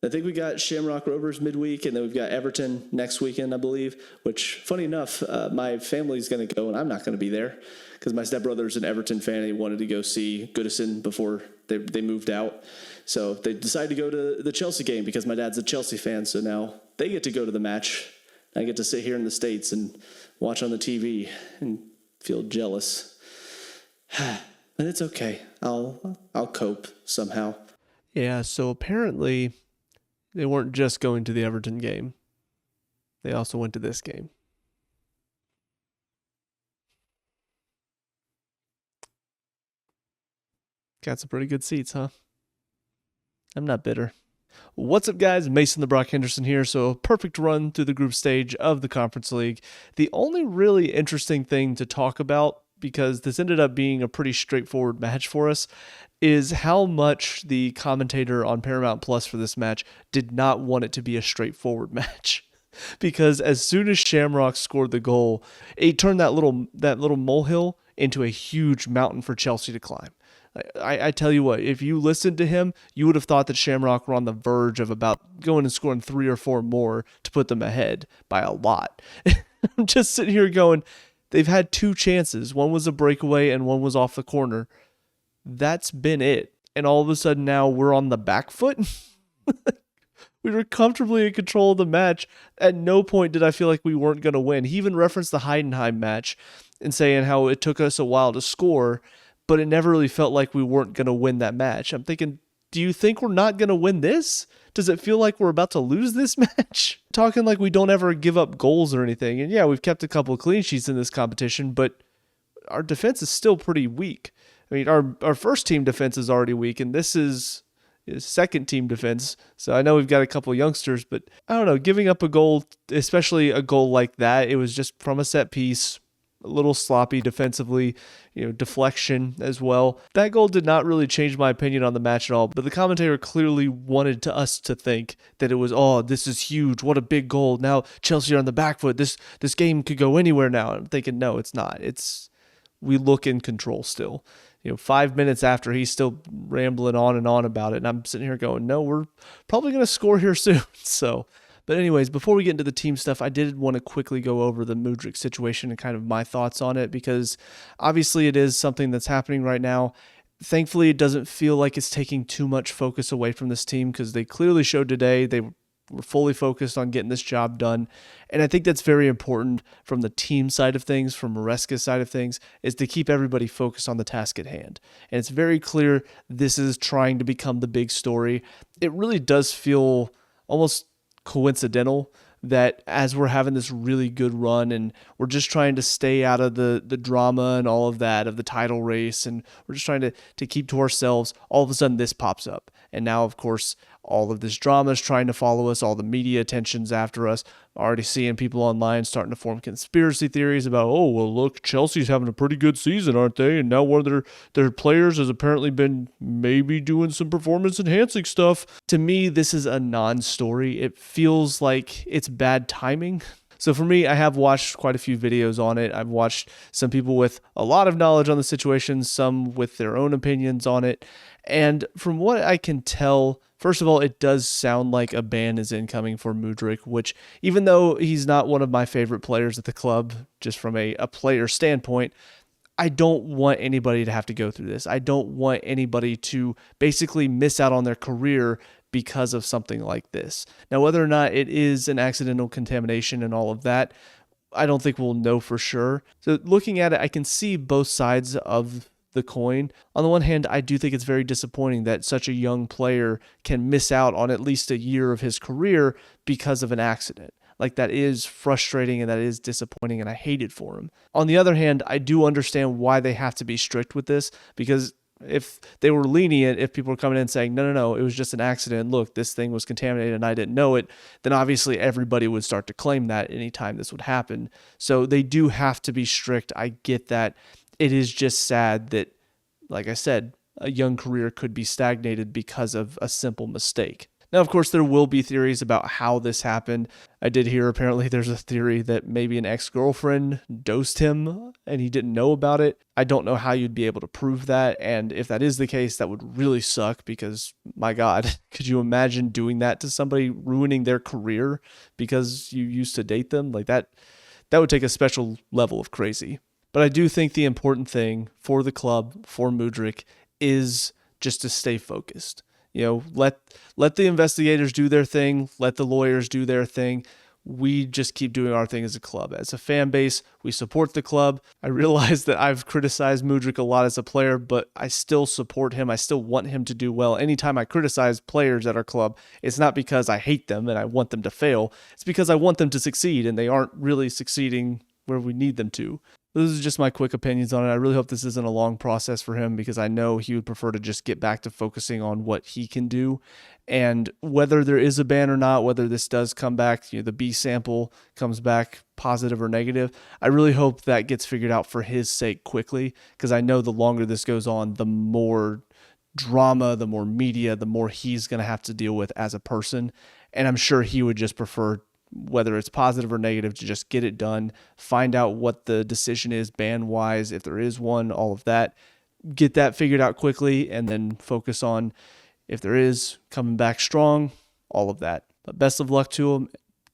I think we got Shamrock Rovers midweek, and then we've got Everton next weekend, I believe, which, funny enough, my family's going to go, and I'm not going to be there because my stepbrother's an Everton fan, and he wanted to go see Goodison before they moved out. So they decided to go to the Chelsea game because my dad's a Chelsea fan, so now they get to go to the match. I get to sit here in the States and watch on the TV and feel jealous. But it's okay. I'll cope somehow. Yeah, so apparently they weren't just going to the Everton game. They also went to this game. Got some pretty good seats, huh? I'm not bitter. What's up, guys? Mason the Brock Henderson here. So, perfect run through the group stage of the Conference League. The only really interesting thing to talk about, because this ended up being a pretty straightforward match for us, is how much the commentator on Paramount Plus for this match did not want it to be a straightforward match. Because as soon as Shamrock scored the goal, it turned that little molehill into a huge mountain for Chelsea to climb. I tell you what, if you listened to him, you would have thought that Shamrock were on the verge of about going and scoring 3 or 4 more to put them ahead by a lot. I'm just sitting here going, they've had 2 chances. One was a breakaway and one was off the corner. That's been it. And all of a sudden now we're on the back foot. We were comfortably in control of the match. At no point did I feel like we weren't going to win. He even referenced the Heidenheim match and saying how it took us a while to score, but it never really felt like we weren't going to win that match. I'm thinking, do you think we're not going to win this? Does it feel like we're about to lose this match? Talking like we don't ever give up goals or anything. And yeah, we've kept a couple of clean sheets in this competition, but our defense is still pretty weak. I mean, our first team defense is already weak, and this is second team defense. So I know we've got a couple of youngsters, but I don't know, giving up a goal, especially a goal like that, it was just from a set piece, a little sloppy defensively, deflection as well. That goal did not really change my opinion on the match at all, but the commentator clearly wanted us to think that it was, oh, this is huge, what a big goal. Now Chelsea are on the back foot. This game could go anywhere now. I'm thinking, no, it's not. We look in control still. 5 minutes after, he's still rambling on and on about it, and I'm sitting here going, no, we're probably going to score here soon. But anyways, before we get into the team stuff, I did want to quickly go over the Mudryk situation and kind of my thoughts on it, because obviously it is something that's happening right now. Thankfully, it doesn't feel like it's taking too much focus away from this team, because they clearly showed today they were fully focused on getting this job done. And I think that's very important from the team side of things, from Maresca's side of things, is to keep everybody focused on the task at hand. And it's very clear this is trying to become the big story. It really does feel almost coincidental that as we're having this really good run and we're just trying to stay out of the drama and all of that of the title race, and we're just trying to keep to ourselves, all of a sudden this pops up. And now, of course, all of this drama is trying to follow us, all the media attention's after us. Already seeing people online starting to form conspiracy theories about, oh, well, look, Chelsea's having a pretty good season, aren't they? And now one of their players has apparently been maybe doing some performance-enhancing stuff. To me, this is a non-story. It feels like it's bad timing. So for me, I have watched quite a few videos on it. I've watched some people with a lot of knowledge on the situation, some with their own opinions on it. And from what I can tell, first of all, it does sound like a ban is incoming for Mudryk, which, even though he's not one of my favorite players at the club, just from a player standpoint, I don't want anybody to have to go through this. I don't want anybody to basically miss out on their career because of something like this. Now, whether or not it is an accidental contamination and all of that, I don't think we'll know for sure. So looking at it, I can see both sides of the coin. On the one hand, I do think it's very disappointing that such a young player can miss out on at least a year of his career because of an accident. Like, that is frustrating and that is disappointing, and I hate it for him. On the other hand, I do understand why they have to be strict with this, because if they were lenient, if people were coming in saying, no, it was just an accident, look, this thing was contaminated and I didn't know it, then obviously everybody would start to claim that anytime this would happen. So they do have to be strict. I get that. It is just sad that, like I said, a young career could be stagnated because of a simple mistake. Now, of course, there will be theories about how this happened. I did hear apparently there's a theory that maybe an ex-girlfriend dosed him and he didn't know about it. I don't know how you'd be able to prove that. And if that is the case, that would really suck because, my God, could you imagine doing that to somebody, ruining their career because you used to date them? Like that would take a special level of crazy. But I do think the important thing for the club, for Mudryk, is just to stay focused. Let the investigators do their thing. Let the lawyers do their thing. We just keep doing our thing as a club. As a fan base, we support the club. I realize that I've criticized Mudryk a lot as a player, but I still support him. I still want him to do well. Anytime I criticize players at our club, it's not because I hate them and I want them to fail. It's because I want them to succeed, and they aren't really succeeding where we need them to. Those are just my quick opinions on it. I really hope this isn't a long process for him because I know he would prefer to just get back to focusing on what he can do. And whether there is a ban or not, whether this does come back, the B sample comes back positive or negative, I really hope that gets figured out for his sake quickly, because I know the longer this goes on, the more drama, the more media, the more he's going to have to deal with as a person. And I'm sure he would just prefer, whether it's positive or negative, to just get it done, find out what the decision is ban-wise, if there is one, all of that, get that figured out quickly, and then focus on, if there is, coming back strong, all of that. But best of luck to him.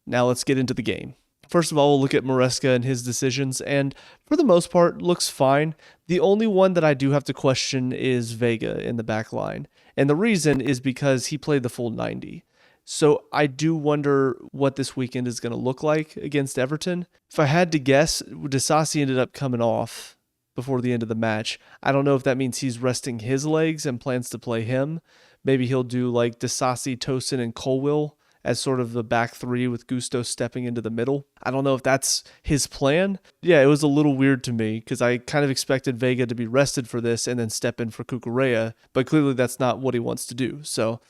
Now let's get into the game. First of all, we'll look at Maresca and his decisions, and for the most part, looks fine. The only one that I do have to question is Vega in the back line, and the reason is because he played the full 90. So I do wonder what this weekend is going to look like against Everton. If I had to guess, Disasi ended up coming off before the end of the match. I don't know if that means he's resting his legs and plans to play him. Maybe he'll do like Disasi, Tosin, and Colwill as sort of the back three with Gusto stepping into the middle. I don't know if that's his plan. Yeah, it was a little weird to me because I kind of expected Vega to be rested for this and then step in for Cucurella, but clearly that's not what he wants to do. So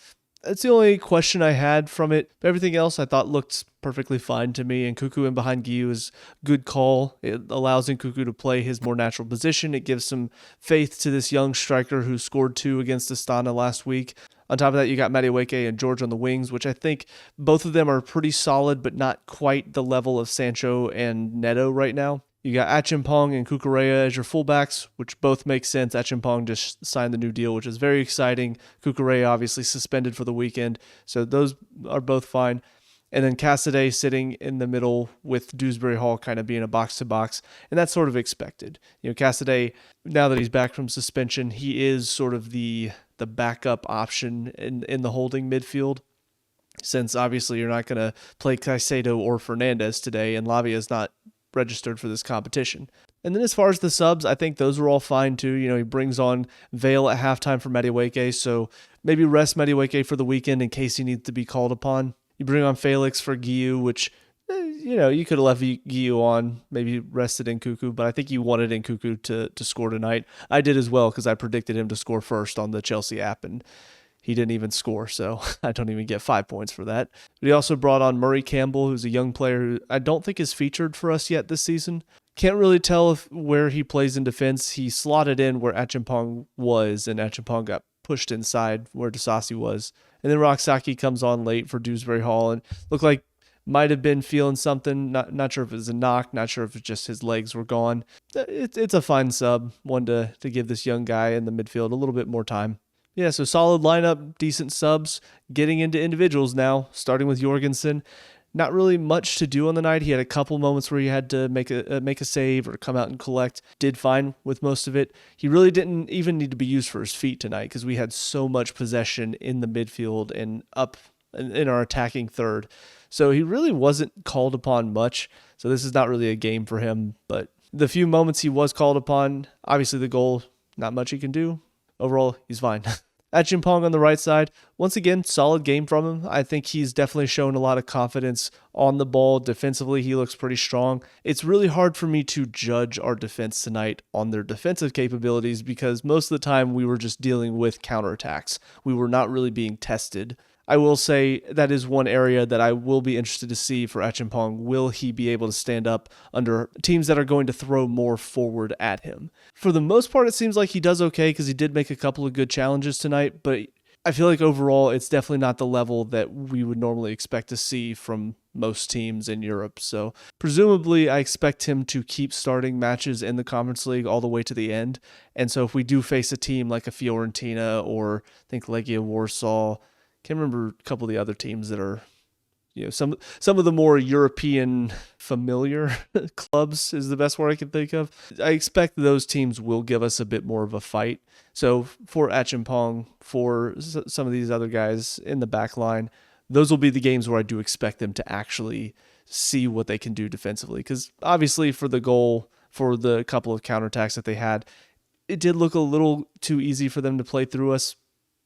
that's the only question I had from it. But everything else I thought looked perfectly fine to me, and Cuckoo in behind Guiu is a good call. It allows Cuckoo to play his more natural position. It gives some faith to this young striker who scored 2 against Astana last week. On top of that, you got Madueke and George on the wings, which I think both of them are pretty solid, but not quite the level of Sancho and Neto right now. You got Acheampong and Cucurella as your fullbacks, which both make sense. Acheampong just signed the new deal, which is very exciting. Cucurella obviously suspended for the weekend, so those are both fine. And then Cassidy sitting in the middle with Dewsbury-Hall kind of being a box-to-box, and that's sort of expected. Cassidy, now that he's back from suspension, he is sort of the backup option in the holding midfield, since obviously you're not going to play Caicedo or Fernandez today, and Lavia is not registered for this competition. And then as far as the subs, I think those are all fine too. He brings on Vale at halftime for Madueke, so maybe rest Madueke for the weekend in case he needs to be called upon. You bring on Felix for Guiu, which, you could have left Guiu on, maybe rested in Cuckoo, but I think you wanted in Cuckoo to score tonight. I did as well because I predicted him to score first on the Chelsea app, and he didn't even score, so I don't even get 5 points for that. But he also brought on Murray-Campbell, who's a young player who I don't think is featured for us yet this season. Can't really tell where he plays in defense. He slotted in where Acheampong was, and Acheampong got pushed inside where Disasi was. And then Rak-Sakyi comes on late for Dewsbury-Hall and looked like might have been feeling something. Not sure if it was a knock, not sure if it's just his legs were gone. It's a fine sub, one to give this young guy in the midfield a little bit more time. Yeah, so solid lineup, decent subs. Getting into individuals now, starting with Jorgensen. Not really much to do on the night. He had a couple moments where he had to make a save or come out and collect. Did fine with most of it. He really didn't even need to be used for his feet tonight because we had so much possession in the midfield and up in our attacking third. So he really wasn't called upon much. So this is not really a game for him. But the few moments he was called upon, obviously the goal, not much he can do. Overall, he's fine. Acheampong on the right side, once again, solid game from him. I think he's definitely shown a lot of confidence on the ball. Defensively, he looks pretty strong. It's really hard for me to judge our defense tonight on their defensive capabilities because most of the time we were just dealing with counterattacks. We were not really being tested. I will say that is one area that I will be interested to see for Acheampong. Will he be able to stand up under teams that are going to throw more forward at him? For the most part, it seems like he does okay because he did make a couple of good challenges tonight, but I feel like overall it's definitely not the level that we would normally expect to see from most teams in Europe. So presumably I expect him to keep starting matches in the Conference League all the way to the end. And so if we do face a team like a Fiorentina or I think Legia Warsaw, can't remember a couple of the other teams that are, some of the more European familiar clubs is the best word I can think of. I expect those teams will give us a bit more of a fight. So for Acheampong, for some of these other guys in the back line, those will be the games where I do expect them to actually see what they can do defensively. Because obviously for the goal, for the couple of counterattacks that they had, it did look a little too easy for them to play through us.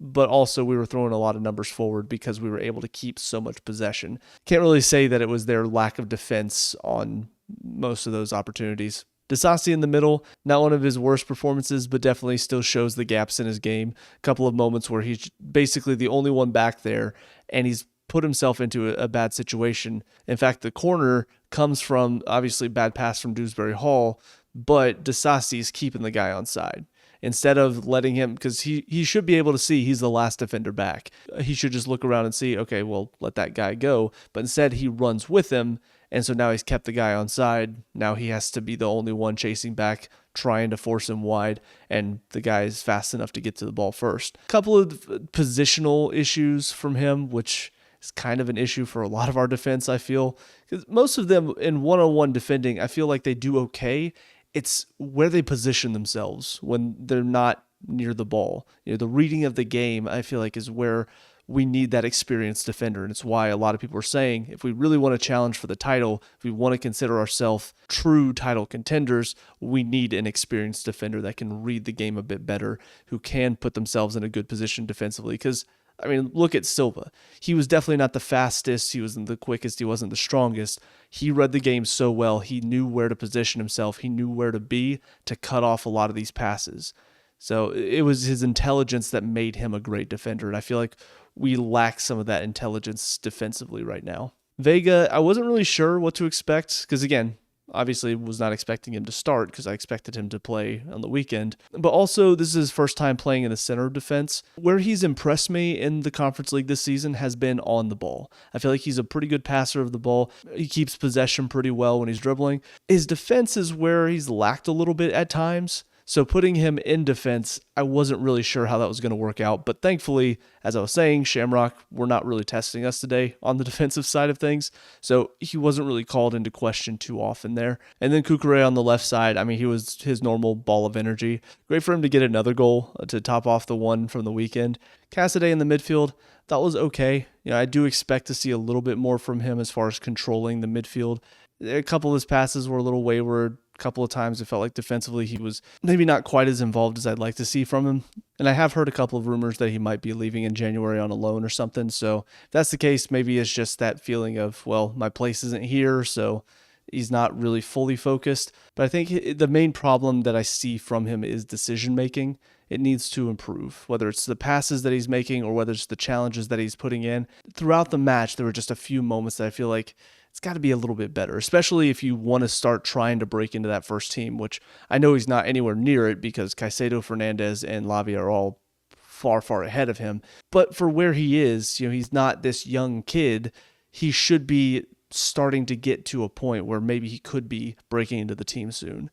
But also we were throwing a lot of numbers forward because we were able to keep so much possession. Can't really say that it was their lack of defense on most of those opportunities. Disasi in the middle, not one of his worst performances, but definitely still shows the gaps in his game. A couple of moments where he's basically the only one back there, and he's put himself into a bad situation. In fact, the corner comes from, obviously, bad pass from Dewsbury-Hall, but Disasi's keeping the guy on side. Instead of letting him, because he should be able to see he's the last defender back. He should just look around and see, okay, well, let that guy go. But instead, he runs with him, and so now he's kept the guy on side. Now he has to be the only one chasing back, trying to force him wide, and the guy is fast enough to get to the ball first. A couple of positional issues from him, which is kind of an issue for a lot of our defense, I feel. Because most of them in one-on-one defending, I feel like they do okay. It's where they position themselves when they're not near the ball. The reading of the game, I feel like, is where we need that experienced defender. And it's why a lot of people are saying, if we really want to challenge for the title, if we want to consider ourselves true title contenders, we need an experienced defender that can read the game a bit better, who can put themselves in a good position defensively. Because look at Silva. He was definitely not the fastest. He wasn't the quickest. He wasn't the strongest. He read the game so well. He knew where to position himself. He knew where to be to cut off a lot of these passes. So it was his intelligence that made him a great defender. And I feel like we lack some of that intelligence defensively right now. Vega, I wasn't really sure what to expect because, again, obviously was not expecting him to start because I expected him to play on the weekend. But also, this is his first time playing in the center of defense. Where he's impressed me in the Conference League this season has been on the ball. I feel like he's a pretty good passer of the ball. He keeps possession pretty well when he's dribbling. His defense is where he's lacked a little bit at times. So putting him in defense, I wasn't really sure how that was going to work out. But thankfully, as I was saying, Shamrock were not really testing us today on the defensive side of things. So he wasn't really called into question too often there. And then Kukure on the left side, he was his normal ball of energy. Great for him to get another goal to top off the one from the weekend. Cassidy in the midfield, that was okay. I do expect to see a little bit more from him as far as controlling the midfield. A couple of his passes were a little wayward. A couple of times it felt like defensively he was maybe not quite as involved as I'd like to see from him. And I have heard a couple of rumors that he might be leaving in January on a loan or something. So if that's the case, maybe it's just that feeling of, well, my place isn't here, so he's not really fully focused. But I think the main problem that I see from him is decision making. It needs to improve, whether it's the passes that he's making or whether it's the challenges that he's putting in. Throughout the match, there were just a few moments that I feel like it's got to be a little bit better, especially if you want to start trying to break into that first team, which I know he's not anywhere near it because Caicedo, Fernandez, and Lavia are all far, far ahead of him. But for where he is, he's not this young kid. He should be starting to get to a point where maybe he could be breaking into the team soon.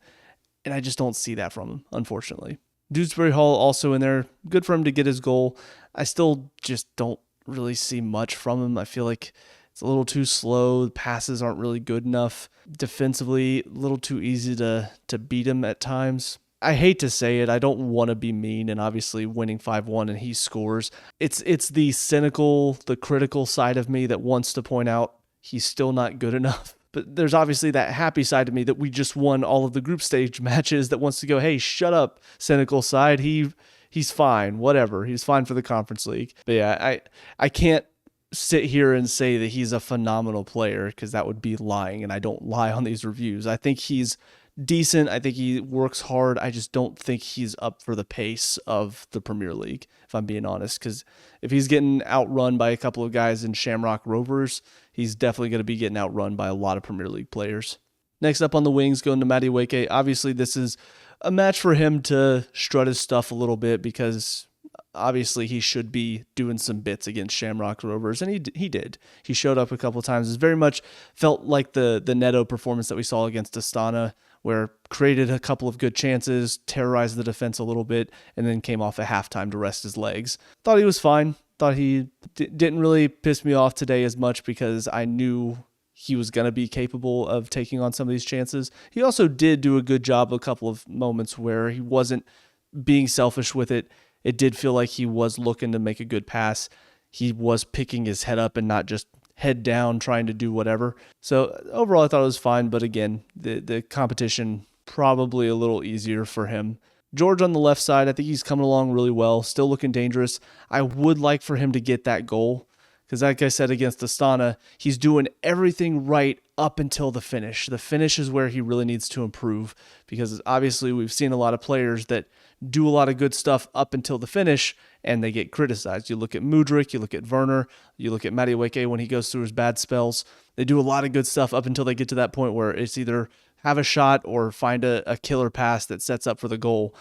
And I just don't see that from him, unfortunately. Dewsbury-Hall also in there. Good for him to get his goal. I still just don't really see much from him. I feel like it's a little too slow. The passes aren't really good enough. Defensively, a little too easy to beat him at times. I hate to say it. I don't want to be mean, and obviously winning 5-1 and he scores. It's the cynical, the critical side of me that wants to point out he's still not good enough. But there's obviously that happy side of me that we just won all of the group stage matches that wants to go, hey, shut up, cynical side. He's fine, whatever. He's fine for the Conference League. But yeah, I can't sit here and say that he's a phenomenal player because that would be lying, and I don't lie on these reviews. I think he's decent. I think he works hard. I just don't think he's up for the pace of the Premier League, if I'm being honest, because if he's getting outrun by a couple of guys in Shamrock Rovers, he's definitely going to be getting outrun by a lot of Premier League players. Next up on the wings, going to Mudryk. Obviously, this is a match for him to strut his stuff a little bit because obviously he should be doing some bits against Shamrock Rovers, and he did. He showed up a couple of times. It very much felt like the Neto performance that we saw against Astana, where created a couple of good chances, terrorized the defense a little bit, and then came off at halftime to rest his legs. Thought he was fine. Thought he didn't really piss me off today as much because I knew he was going to be capable of taking on some of these chances. He also did do a good job a couple of moments where he wasn't being selfish with it. It did feel like he was looking to make a good pass. He was picking his head up and not just head down trying to do whatever. So overall, I thought it was fine. But again, the competition probably a little easier for him. George on the left side, I think he's coming along really well, still looking dangerous. I would like for him to get that goal because, like I said, against Astana, he's doing everything right up until the finish. The finish is where he really needs to improve because obviously we've seen a lot of players that do a lot of good stuff up until the finish and they get criticized. You look at Mudryk, you look at Werner, you look at Mudryk when he goes through his bad spells. They do a lot of good stuff up until they get to that point where it's either have a shot or find a killer pass that sets up for the goal.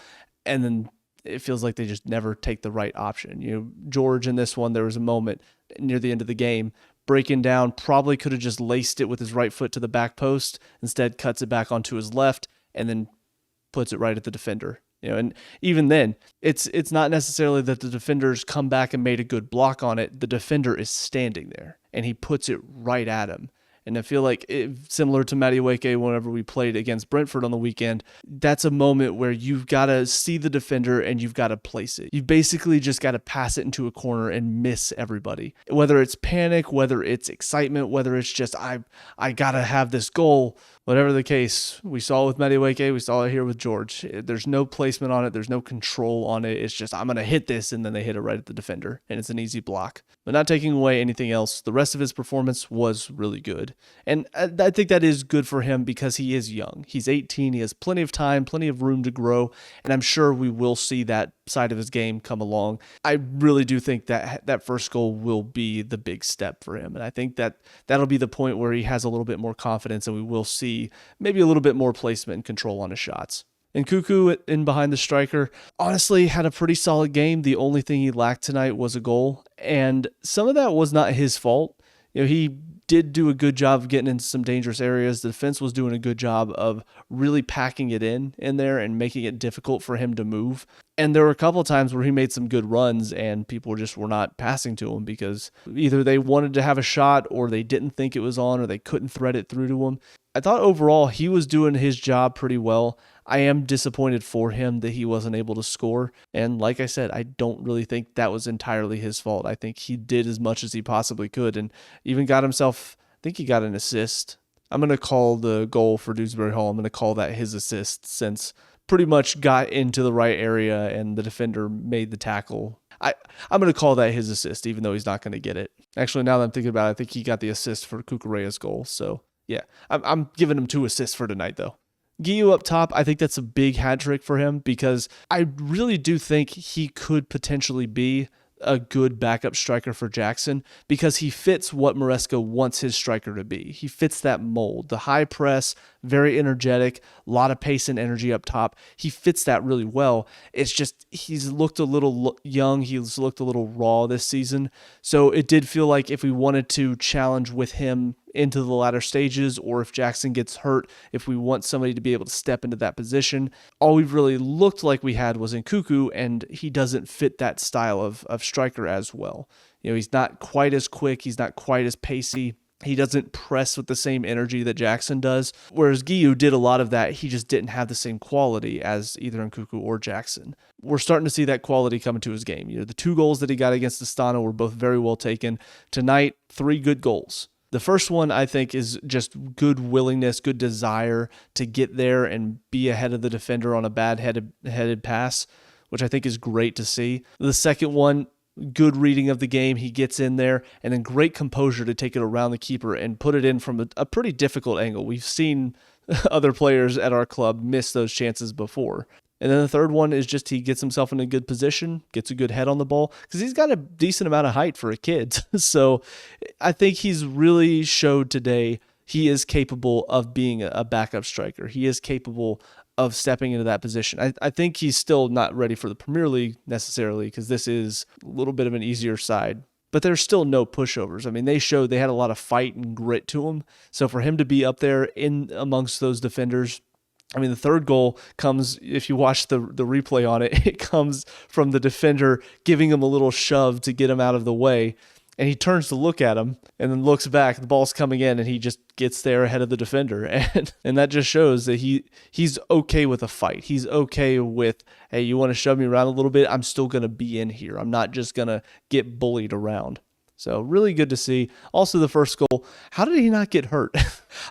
And then it feels like they just never take the right option. You know, George in this one, there was a moment near the end of the game, breaking down, probably could have just laced it with his right foot to the back post, instead cuts it back onto his left and then puts it right at the defender. You know, and even then, it's not necessarily that the defenders come back and made a good block on it. The defender is standing there and he puts it right at him. And I feel like similar to Mudryk whenever we played against Brentford on the weekend, that's a moment where you've got to see the defender and you've got to place it. You've basically just got to pass it into a corner and miss everybody. Whether it's panic, whether it's excitement, whether it's just, I got to have this goal, whatever the case. We saw it with Mudryk, we saw it here with George. There's no placement on it. There's no control on it. It's just, I'm going to hit this, and then they hit it right at the defender, and it's an easy block. But not taking away anything else, the rest of his performance was really good. And I think that is good for him because he is young. He's 18. He has plenty of time, plenty of room to grow, and I'm sure we will see that side of his game come along. I really do think that first goal will be the big step for him, and I think that'll be the point where he has a little bit more confidence, and we will see maybe a little bit more placement and control on his shots. And Guiu in behind the striker, honestly, had a pretty solid game. The only thing he lacked tonight was a goal, and some of that was not his fault. You know, he did do a good job of getting into some dangerous areas. The defense was doing a good job of really packing it in there and making it difficult for him to move. And there were a couple of times where he made some good runs and people just were not passing to him because either they wanted to have a shot or they didn't think it was on or they couldn't thread it through to him. I thought overall he was doing his job pretty well. I am disappointed for him that he wasn't able to score. And like I said, I don't really think that was entirely his fault. I think he did as much as he possibly could and even got himself, I think he got an assist. I'm going to call the goal for Dewsbury-Hall, I'm going to call that his assist since pretty much got into the right area and the defender made the tackle. I'm going to call that his assist, even though he's not going to get it. Actually, now that I'm thinking about it, I think he got the assist for Cucurella's goal. So yeah, I'm giving him 2 assists for tonight though. Guiu up top, I think that's a big hat trick for him because I really do think he could potentially be a good backup striker for Jackson because he fits what Maresca wants his striker to be. He fits that mold. The high press, very energetic, a lot of pace and energy up top. He fits that really well. It's just he's looked a little young. He's looked a little raw this season. So it did feel like if we wanted to challenge with him into the latter stages, or if Jackson gets hurt, if we want somebody to be able to step into that position, all we've really looked like we had was in Guiu, and he doesn't fit that style of striker as well. You know, he's not quite as quick, he's not quite as pacey, he doesn't press with the same energy that Jackson does, whereas Guiu did a lot of that. He just didn't have the same quality as either Guiu or Jackson. We're starting to see that quality come into his game. You know, the 2 goals that he got against Astana were both very well taken. Tonight, 3 good goals. The first one, I think, is just good willingness, good desire to get there and be ahead of the defender on a bad headed pass, which I think is great to see. The second one, good reading of the game. He gets in there, and then great composure to take it around the keeper and put it in from a pretty difficult angle. We've seen other players at our club miss those chances before. And then the third one is just he gets himself in a good position, gets a good head on the ball, because he's got a decent amount of height for a kid. So I think he's really showed today he is capable of being a backup striker. He is capable of stepping into that position. I think he's still not ready for the Premier League necessarily, because this is a little bit of an easier side. But there's still no pushovers. I mean, they showed they had a lot of fight and grit to them. So for him to be up there in amongst those defenders, I mean, the third goal comes, if you watch the replay on it, it comes from the defender giving him a little shove to get him out of the way. And he turns to look at him and then looks back. The ball's coming in and he just gets there ahead of the defender. And that just shows that he's okay with a fight. He's okay with, hey, you want to shove me around a little bit? I'm still going to be in here. I'm not just going to get bullied around. So really good to see. Also the first goal, how did he not get hurt?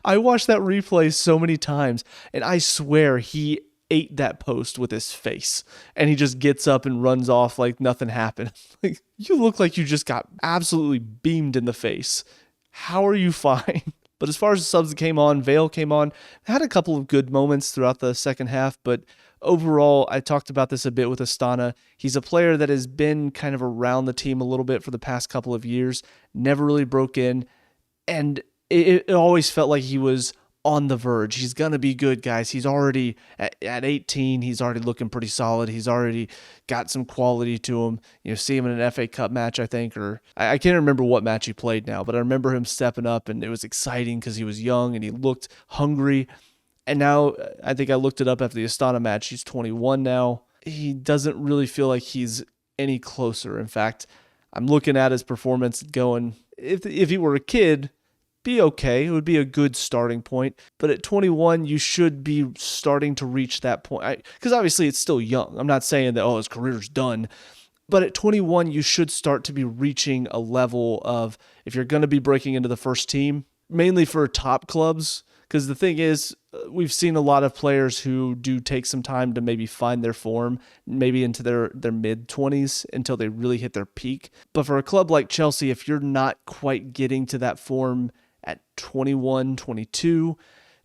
I watched that replay so many times and I swear he ate that post with his face, and he just gets up and runs off like nothing happened. Like, you look like you just got absolutely beamed in the face. How are you fine? But as far as the subs that came on, Vale came on, had a couple of good moments throughout the second half, but overall, I talked about this a bit with Astana. He's a player that has been kind of around the team a little bit for the past couple of years, never really broke in, and it always felt like he was on the verge. He's going to be good, guys. He's already at 18. He's already looking pretty solid. He's already got some quality to him. You know, see him in an FA Cup match, I think, or I can't remember what match he played now, but I remember him stepping up and it was exciting because he was young and he looked hungry. And now I think I looked it up after the Astana match. He's 21 now. He doesn't really feel like he's any closer. In fact, I'm looking at his performance going, if he were a kid, be okay. It would be a good starting point. But at 21, you should be starting to reach that point. Because obviously it's still young. I'm not saying that, his career's done. But at 21, you should start to be reaching a level of, if you're going to be breaking into the first team, mainly for top clubs. Because the thing is, we've seen a lot of players who do take some time to maybe find their form, maybe into their mid-20s until they really hit their peak. But for a club like Chelsea, if you're not quite getting to that form at 21, 22,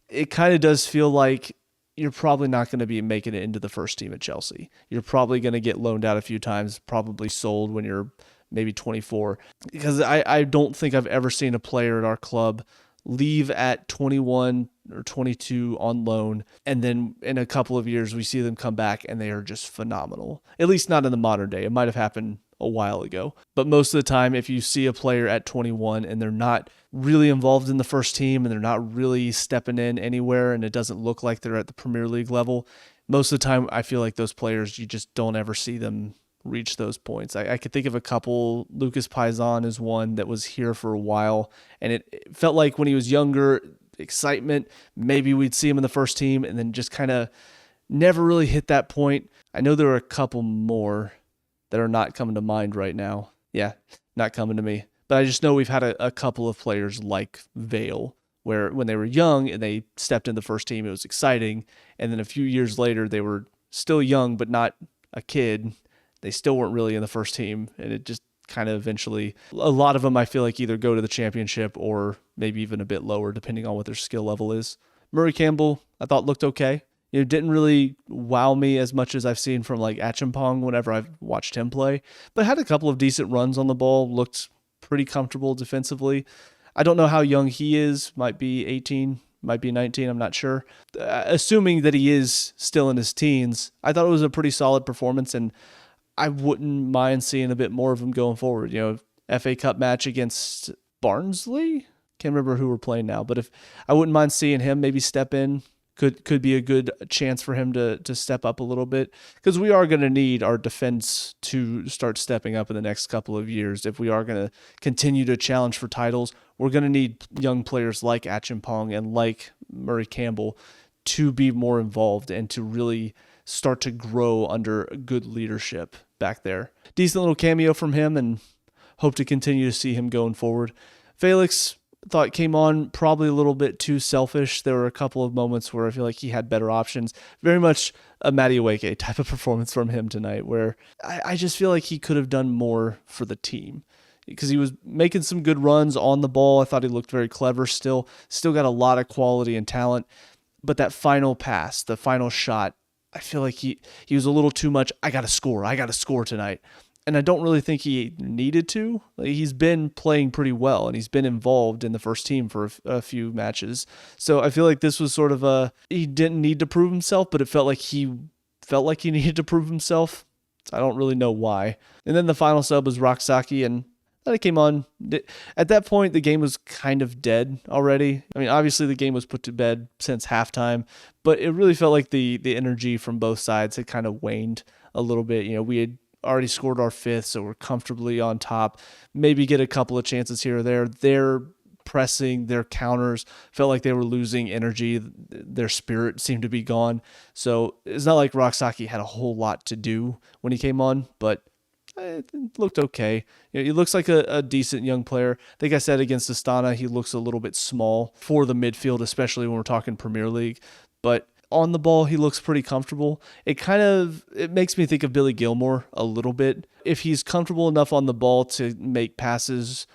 it kind of does feel like you're probably not going to be making it into the first team at Chelsea. You're probably going to get loaned out a few times, probably sold when you're maybe 24. Because I don't think I've ever seen a player at our club leave at 21 or 22 on loan, and then in a couple of years we see them come back and they are just phenomenal. At least not in the modern day. It might have happened a while ago. But most of the time, if you see a player at 21 and they're not really involved in the first team and they're not really stepping in anywhere and it doesn't look like they're at the Premier League level, most of the time I feel like those players, you just don't ever see them reach those points. I could think of a couple. Lucas Paisan is one that was here for a while, and it felt like when he was younger, excitement, maybe we'd see him in the first team and then just kind of never really hit that point. I know there are a couple more that are not coming to mind right now. Yeah, not coming to me. But I just know we've had a couple of players like Vale, where when they were young and they stepped in the first team, it was exciting. And then a few years later, they were still young, but not a kid. They still weren't really in the first team. And it just kind of eventually, a lot of them I feel like either go to the championship or maybe even a bit lower, depending on what their skill level is. Murray-Campbell, I thought looked okay. You know, didn't really wow me as much as I've seen from like Acheampong whenever I've watched him play, but had a couple of decent runs on the ball, looked pretty comfortable defensively. I don't know how young he is, might be 18, might be 19, I'm not sure. Assuming that he is still in his teens, I thought it was a pretty solid performance, and I wouldn't mind seeing a bit more of him going forward. You know, FA Cup match against Barnsley? Can't remember who we're playing now, but if I wouldn't mind seeing him maybe step in. Could be a good chance for him to step up a little bit, because we are going to need our defense to start stepping up in the next couple of years. If we are going to continue to challenge for titles, we're going to need young players like Acheampong and like Murray-Campbell to be more involved and to really start to grow under good leadership back there. Decent little cameo from him, and hope to continue to see him going forward. Felix, thought came on probably a little bit too selfish. There were a couple of moments where I feel like he had better options. Very much a Madueke type of performance from him tonight, where I just feel like he could have done more for the team, because he was making some good runs on the ball. I thought he looked very clever still got a lot of quality and talent. But that final pass, the final shot, I feel like he was a little too much, I got to score tonight. And I don't really think he needed to. Like, he's been playing pretty well, and he's been involved in the first team for a few matches. So I feel like this was sort of he didn't need to prove himself, but it felt like he needed to prove himself. So I don't really know why. And then the final sub was Rak-Sakyi, and then it came on. At that point, the game was kind of dead already. I mean, obviously the game was put to bed since halftime, but it really felt like the energy from both sides had kind of waned a little bit. You know, we had already scored our fifth, so we're comfortably on top. Maybe get a couple of chances here or there. Their pressing, their counters felt like they were losing energy. Their spirit seemed to be gone. So it's not like Rak-Sakyi had a whole lot to do when he came on, but it looked okay. You know, he looks like a decent young player. I think I said against Astana, he looks a little bit small for the midfield, especially when we're talking Premier League. But on the ball, he looks pretty comfortable. It makes me think of Billy Gilmore a little bit. If he's comfortable enough on the ball to make passes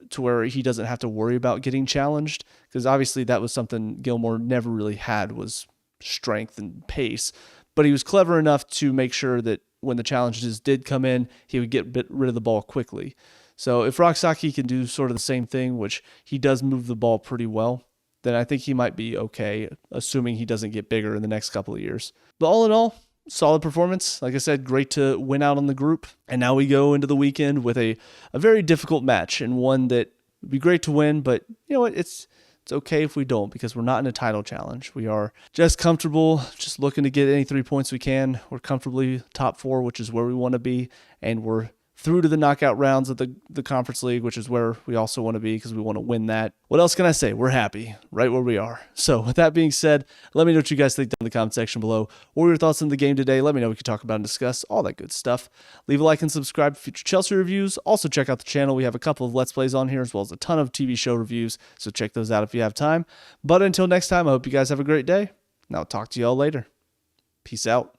to where he doesn't have to worry about getting challenged, because obviously that was something Gilmore never really had, was strength and pace. But he was clever enough to make sure that when the challenges did come in, he would get rid of the ball quickly. So if Rak-Sakyi can do sort of the same thing, which he does move the ball pretty well, then I think he might be okay, assuming he doesn't get bigger in the next couple of years. But all in all, solid performance. Like I said, great to win out on the group. And now we go into the weekend with a very difficult match, and one that would be great to win, but you know what? It's okay if we don't, because we're not in a title challenge. We are just comfortable, just looking to get any 3 points we can. We're comfortably top 4, which is where we want to be, and we're through to the knockout rounds of the Conference League, which is where we also want to be because we want to win that. What else can I say? We're happy right where we are. So with that being said, let me know what you guys think down in the comment section below. What were your thoughts on the game today? Let me know. We can talk about and discuss all that good stuff. Leave a like and subscribe for future Chelsea reviews. Also check out the channel. We have a couple of Let's Plays on here, as well as a ton of TV show reviews. So check those out if you have time. But until next time, I hope you guys have a great day, and I'll talk to you all later. Peace out.